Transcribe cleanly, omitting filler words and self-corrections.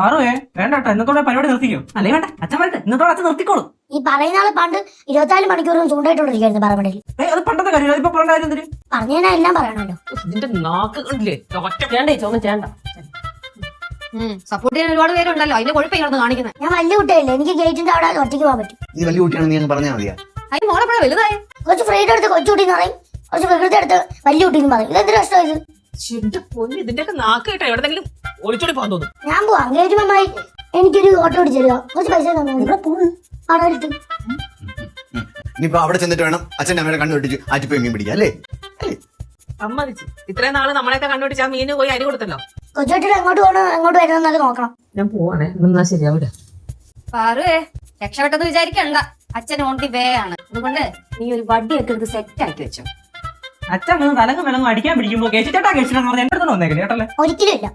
ആറുവേ വേണ്ട ഇന്നത്തോടെ പരിപാടി നിർത്തിക്കോ. അല്ലേ വേണ്ട, അച്ഛൻ വരട്ടെ, ഇന്നത്തോടെ അച്ഛൻ നിർത്തിക്കോളും. ഈ പറയുന്ന ആള് പണ്ട് 24 മണിക്കൂറും ചൂണ്ടായിട്ടോണ്ടിരിക്കുന്നു പറമ്പടിയിൽ. അത് പണ്ടത്തെ കാര്യം, അതിപ്പോ പറയേണ്ട കാര്യം എന്തിന്? പറഞ്ഞാ എല്ലാം പറയണല്ലോ. ഇതിന്റെ നാക്ക് കണ്ടില്ലേ, വേണ്ടേ ചോദിച്ചു വേണ്ട. സപ്പോർട്ട് ചെയ്യാൻ ഒരുപാട് പേരുണ്ടല്ലോ, അതിന്റെ കുഴപ്പമില്ലാന്ന് കാണിക്കുന്നത്. ഞാൻ വലിയ കുട്ടിയല്ലേ, എനിക്ക് ഗേറ്റിന്റെ അവിടെ ഒറ്റയ്ക്ക് പോകാൻ പറ്റും. നീ വലിയ കുട്ടിയാണെന്ന് നീ അങ്ങ് പറഞ്ഞാൽ മതിയാ. അതിന് മോളെപ്പോഴാ വലുതായി? കുറച്ച് ഫ്രീഡം എടുത്ത് കൊച്ചുകുട്ടി എന്ന് പറയും, കുറച്ച് വികൃതി എടുത്ത് വലിയ കുട്ടി എന്ന് പറയും. ഇതെന്തൊരു കഷ്ടം ഇത്. ഇതിന്റെയൊക്കെ നാക്ക് കേട്ടോ, എവിടെങ്കിലും ഒളിച്ചോടി പോകാൻ തോന്നും. ഞാൻ പോവാം ഗേറ്റ് മമ്മായി, എനിക്കൊരു ഓട്ടോ പിടിച്ചു തരുമോ? കുറച്ച് പൈസ അവിടെ എടുത്ത്. ഇനിയിപ്പോ അവിടെ ചെന്നിട്ട് വേണം അച്ഛൻ്റെ അമ്മയുടെ കണ്ണു വെട്ടിച്ച് ആറ്റിപ്പോയി മീൻ പിടിക്കാം അല്ലേ? സമ്മതിച്ച്. ഇത്രയും നാള് നമ്മളെയൊക്കെ കണ്ടുപിടിച്ച് ആ മീന് പോയി അരി കൊടുത്തല്ലോ. കൊച്ചുകുട്ടിയുടെ എങ്ങോട്ട് പോകണം എങ്ങോട്ട് വരുന്നത് നോക്കണം. ഞാൻ പോവാണേ, എന്നാ ശരിയാവില്ല. പാറുവേ രക്ഷപ്പെട്ടെന്ന് വിചാരിക്കണ്ട, അച്ഛൻ ഓൺ ദി വേ ആണ്. അതുകൊണ്ട് നീ ഒരു വടിയൊക്കെ എടുത്ത് സെറ്റ് ആക്കി വെച്ചോ. അച്ഛൻ തലങ്ങും വിലങ്ങും അടിക്കാൻ പിടിക്കുമ്പോ കേച്ചിട്ടാ കേച്ചിട്ടെന്ന് പറഞ്ഞാൽ എന്റെ അടുത്ത് വന്നേക്കില്ല കേട്ടല്ലേ. ഒരിക്കലും ഇല്ല.